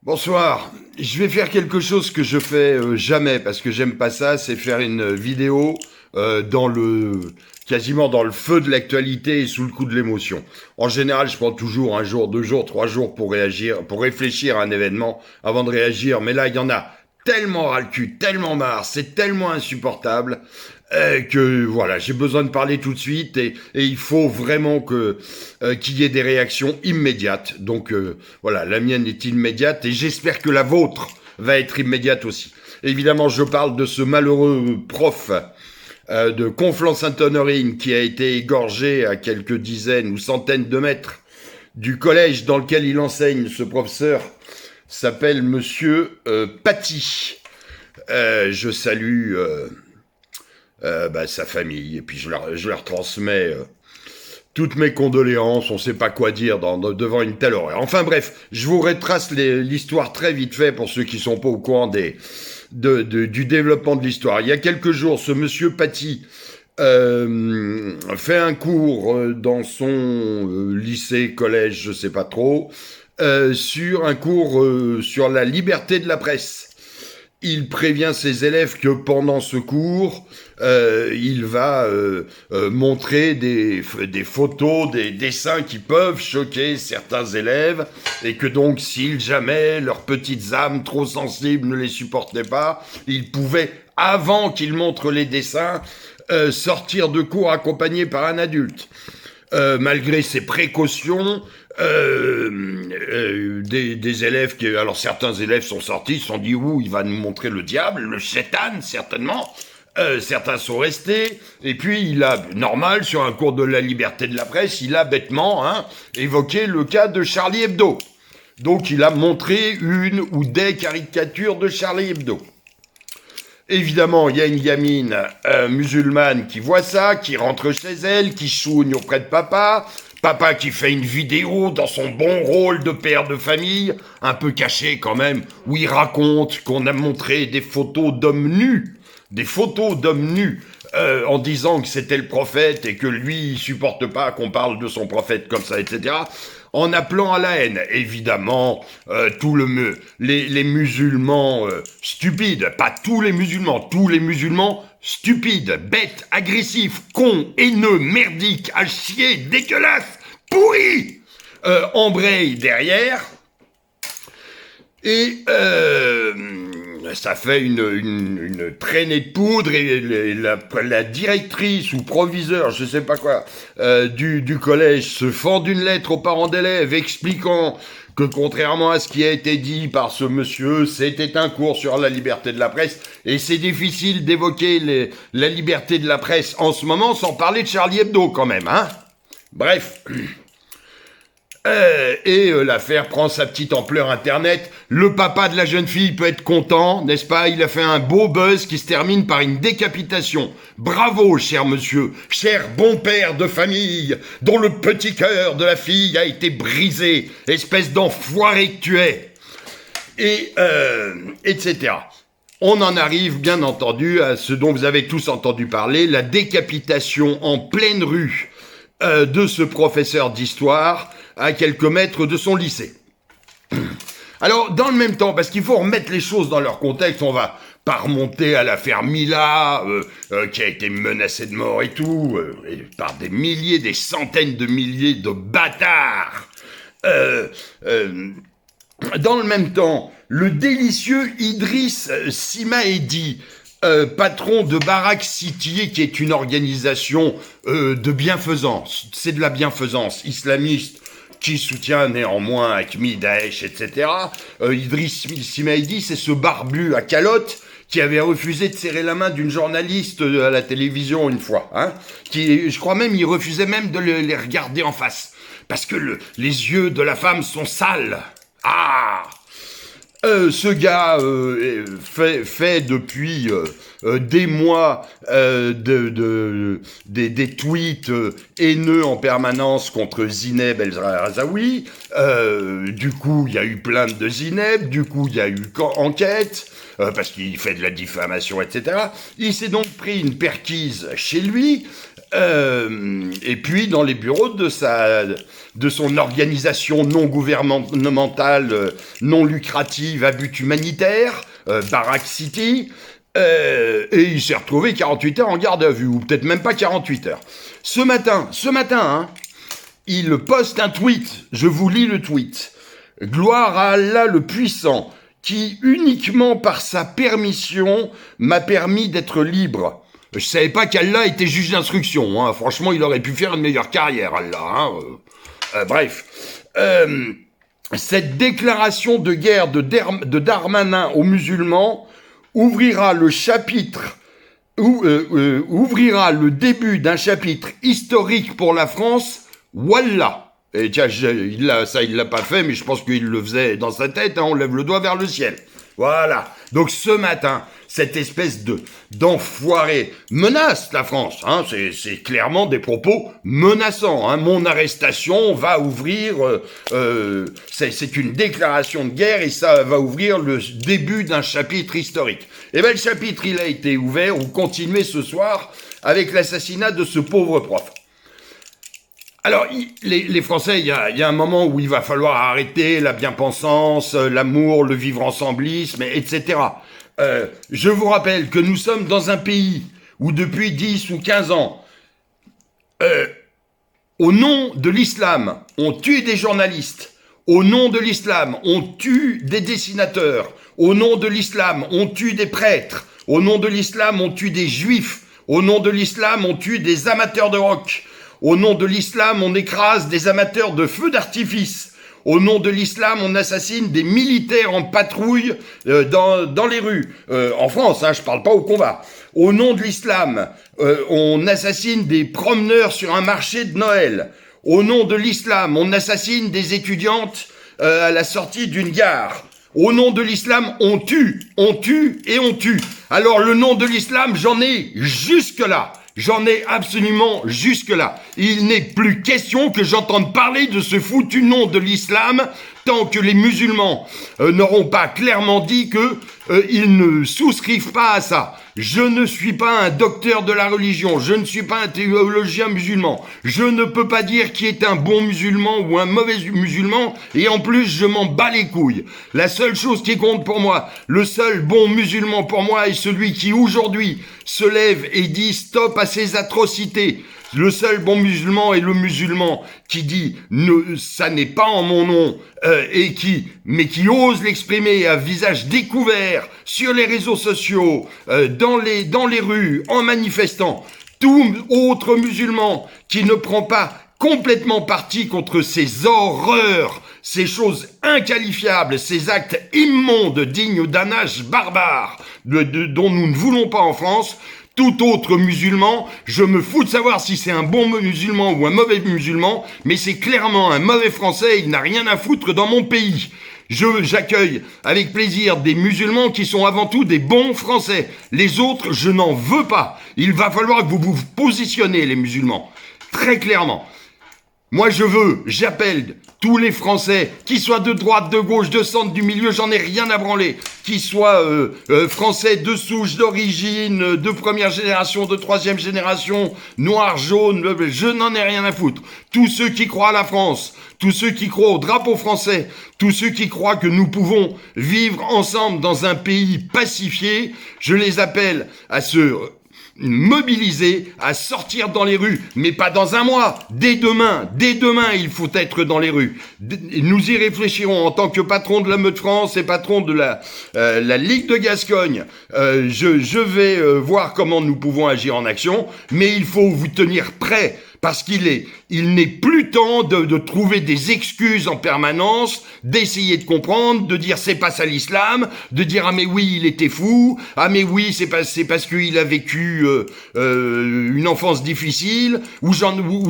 Bonsoir. Je vais faire quelque chose que je fais jamais parce que j'aime pas ça, c'est faire une vidéo dans le quasiment dans le feu de l'actualité et sous le coup de l'émotion. En général, je prends toujours un jour, 2 jours, 3 jours pour réagir, pour réfléchir à un événement avant de réagir. Mais là, il y en a tellement ras le cul, tellement marre, c'est tellement insupportable que voilà, j'ai besoin de parler tout de suite et il faut vraiment que qu'il y ait des réactions immédiates. Donc voilà, la mienne est immédiate et j'espère que la vôtre va être immédiate aussi. Évidemment, je parle de ce malheureux prof de Conflans-Sainte-Honorine qui a été égorgé à quelques dizaines ou centaines de mètres du collège dans lequel il enseigne. Ce professeur s'appelle Monsieur Paty. Je salue sa famille et puis je leur transmets toutes mes condoléances. On sait pas quoi dire devant une telle horreur. Enfin bref, je vous retrace l'histoire très vite fait pour ceux qui sont pas au courant du développement de l'histoire. Il y a quelques jours, ce monsieur Paty fait un cours dans son lycée, collège, je sais pas trop, sur un cours sur la liberté de la presse. Il prévient ses élèves que pendant ce cours, il va montrer des photos, des dessins qui peuvent choquer certains élèves et que donc, s'ils jamais leurs petites âmes trop sensibles ne les supportaient pas, ils pouvaient, avant qu'il montre les dessins, sortir de cours accompagnés par un adulte. Malgré ces précautions, des élèves alors certains élèves sont sortis, se sont dit ouh, il va nous montrer le diable, le chétan certainement. Certains sont restés, et puis il a, normal, sur un cours de la liberté de la presse, il a bêtement évoqué le cas de Charlie Hebdo. Donc il a montré une ou des caricatures de Charlie Hebdo. Évidemment, il y a une gamine musulmane qui voit ça, qui rentre chez elle, qui chouigne auprès de papa. Papa qui fait une vidéo dans son bon rôle de père de famille, un peu caché quand même, où il raconte qu'on a montré des photos d'hommes nus, en disant que c'était le prophète et que lui, il supporte pas qu'on parle de son prophète comme ça, etc., en appelant à la haine. Évidemment, les musulmans stupides, pas tous les musulmans stupides, bêtes, agressifs, cons, haineux, merdiques, à chier, dégueulasses, pourris, embrayent derrière, et ça fait une traînée de poudre, et la directrice ou proviseur, je sais pas quoi, du collège se fend d'une lettre aux parents d'élèves expliquant que contrairement à ce qui a été dit par ce monsieur, c'était un cours sur la liberté de la presse, et c'est difficile d'évoquer la liberté de la presse en ce moment sans parler de Charlie Hebdo quand même, hein. Bref. L'affaire prend sa petite ampleur internet. Le papa de la jeune fille peut être content, n'est-ce pas? Il a fait un beau buzz qui se termine par une décapitation. Bravo, cher monsieur, cher bon père de famille, dont le petit cœur de la fille a été brisé, espèce d'enfoiré que tu es. Etc. On en arrive, bien entendu, à ce dont vous avez tous entendu parler, la décapitation en pleine rue de ce professeur d'histoire à quelques mètres de son lycée. Alors, dans le même temps, parce qu'il faut remettre les choses dans leur contexte, on va pas remonter à l'affaire Mila, qui a été menacée de mort et tout, par des milliers, des centaines de milliers de bâtards. Dans le même temps, le délicieux Idriss Simaedi, patron de Barak City, qui est une organisation de bienfaisance, c'est de la bienfaisance islamiste, qui soutient néanmoins Akmi, Daesh, etc. Idriss Simaedi, c'est ce barbu à calotte qui avait refusé de serrer la main d'une journaliste à la télévision une fois, qui, je crois même, il refusait même de les regarder en face, parce que les yeux de la femme sont sales. Ce gars fait depuis des mois des tweets haineux en permanence contre Zineb El Razaoui. Du coup, il y a eu plainte de Zineb. Du coup, il y a eu enquête parce qu'il fait de la diffamation, etc. Il s'est donc pris une perquise chez lui. Et puis dans les bureaux de son organisation non gouvernementale, non lucrative à but humanitaire, Barak City, et il s'est retrouvé 48 heures en garde à vue, ou peut-être même pas 48 heures. Ce matin, hein, il poste un tweet, je vous lis le tweet. « Gloire à Allah le puissant, qui uniquement par sa permission m'a permis d'être libre. » Je savais pas qu'Allah était juge d'instruction, hein. Franchement, il aurait pu faire une meilleure carrière, Allah, hein. Bref. Cette déclaration de guerre de Darmanin aux musulmans ouvrira le début d'un chapitre historique pour la France, Wallah. Et tiens, il l'a pas fait, mais je pense qu'il le faisait dans sa tête, hein, on lève le doigt vers le ciel. Voilà. Donc ce matin, cette espèce d'enfoiré menace la France. Hein, c'est clairement des propos menaçants. Hein. Mon arrestation va ouvrir... c'est une déclaration de guerre et ça va ouvrir le début d'un chapitre historique. Et bien le chapitre, il a été ouvert ou continué ce soir avec l'assassinat de ce pauvre prof. Alors, les Français, il y a un moment où il va falloir arrêter la bien-pensance, l'amour, le vivre-ensemblisme, etc. Je vous rappelle que nous sommes dans un pays où depuis 10 ou 15 ans, au nom de l'islam, on tue des journalistes. Au nom de l'islam, on tue des dessinateurs. Au nom de l'islam, on tue des prêtres. Au nom de l'islam, on tue des juifs. Au nom de l'islam, on tue des amateurs de rock. Au nom de l'islam, on écrase des amateurs de feux d'artifice. Au nom de l'islam, on assassine des militaires en patrouille dans les rues. En France, hein, je parle pas au combat. Au nom de l'islam, on assassine des promeneurs sur un marché de Noël. Au nom de l'islam, on assassine des étudiantes à la sortie d'une gare. Au nom de l'islam, on tue et on tue. Alors le nom de l'islam, j'en ai jusque-là. J'en ai absolument jusque-là. Il n'est plus question que j'entende parler de ce foutu nom de l'islam tant que les musulmans n'auront pas clairement dit que ils ne souscrivent pas à ça. Je ne suis pas un docteur de la religion, je ne suis pas un théologien musulman. Je ne peux pas dire qui est un bon musulman ou un mauvais musulman, et en plus je m'en bats les couilles. La seule chose qui compte pour moi, le seul bon musulman pour moi est celui qui aujourd'hui se lève et dit stop à ces atrocités. Le seul bon musulman est le musulman qui dit ça n'est pas en mon nom mais qui ose l'exprimer à visage découvert sur les réseaux sociaux, dans les rues, en manifestant. Tout autre musulman qui ne prend pas complètement parti contre ces horreurs, ces choses inqualifiables, ces actes immondes dignes d'un âge barbare dont nous ne voulons pas en France. Tout autre musulman, je me fous de savoir si c'est un bon musulman ou un mauvais musulman, mais c'est clairement un mauvais français, il n'a rien à foutre dans mon pays. J'accueille avec plaisir des musulmans qui sont avant tout des bons français. Les autres, je n'en veux pas. Il va falloir que vous vous positionnez, les musulmans. Très clairement. Moi, j'appelle tous les Français, qu'ils soient de droite, de gauche, de centre, du milieu, j'en ai rien à branler. Qu'ils soient Français de souche, d'origine, de première génération, de troisième génération, noir, jaune, je n'en ai rien à foutre. Tous ceux qui croient à la France, tous ceux qui croient au drapeau français, tous ceux qui croient que nous pouvons vivre ensemble dans un pays pacifié, je les appelle à se mobiliser, à sortir dans les rues, mais pas dans un mois, dès demain, il faut être dans les rues. Nous y réfléchirons en tant que patron de la Meute France et patron de la Ligue de Gascogne. Je vais voir comment nous pouvons agir en action, mais il faut vous tenir prêts. Parce il n'est plus temps de trouver des excuses en permanence, d'essayer de comprendre, de dire c'est pas ça l'islam, de dire ah mais oui il était fou, ah mais oui c'est parce qu'il a vécu une enfance difficile ou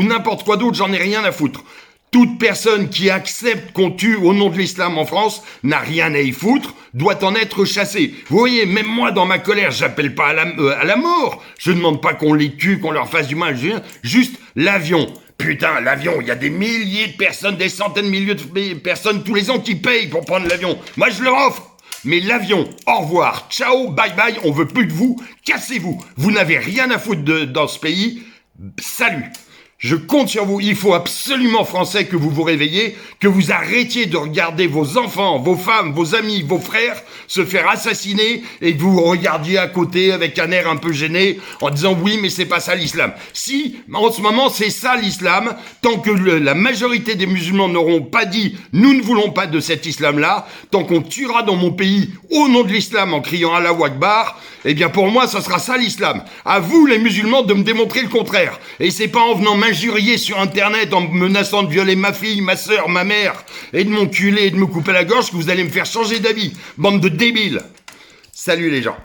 n'importe quoi d'autre, j'en ai rien à foutre. Toute personne qui accepte qu'on tue au nom de l'islam en France n'a rien à y foutre, doit en être chassée. Vous voyez, même moi, dans ma colère, j'appelle pas à la mort. Je demande pas qu'on les tue, qu'on leur fasse du mal, juste l'avion. Putain, l'avion, il y a des milliers de personnes, des centaines de milliers de personnes tous les ans qui payent pour prendre l'avion. Moi, je leur offre. Mais l'avion, au revoir, ciao, bye bye, on veut plus de vous, cassez-vous. Vous n'avez rien à foutre dans ce pays. Salut! Je compte sur vous. Il faut absolument, Français, que vous vous réveillez, que vous arrêtiez de regarder vos enfants, vos femmes, vos amis, vos frères se faire assassiner et que vous regardiez à côté avec un air un peu gêné en disant oui, mais c'est pas ça l'islam. Si, en ce moment, c'est ça l'islam, tant que la majorité des musulmans n'auront pas dit nous ne voulons pas de cet islam-là, tant qu'on tuera dans mon pays au nom de l'islam en criant Allahu Akbar, eh bien pour moi, ça sera ça l'islam. À vous, les musulmans, de me démontrer le contraire. Et c'est pas en venant m'injurier sur Internet, en me menaçant de violer ma fille, ma sœur, ma mère, et de m'enculer et de me couper la gorge que vous allez me faire changer d'avis. Bande de débiles. Salut les gens.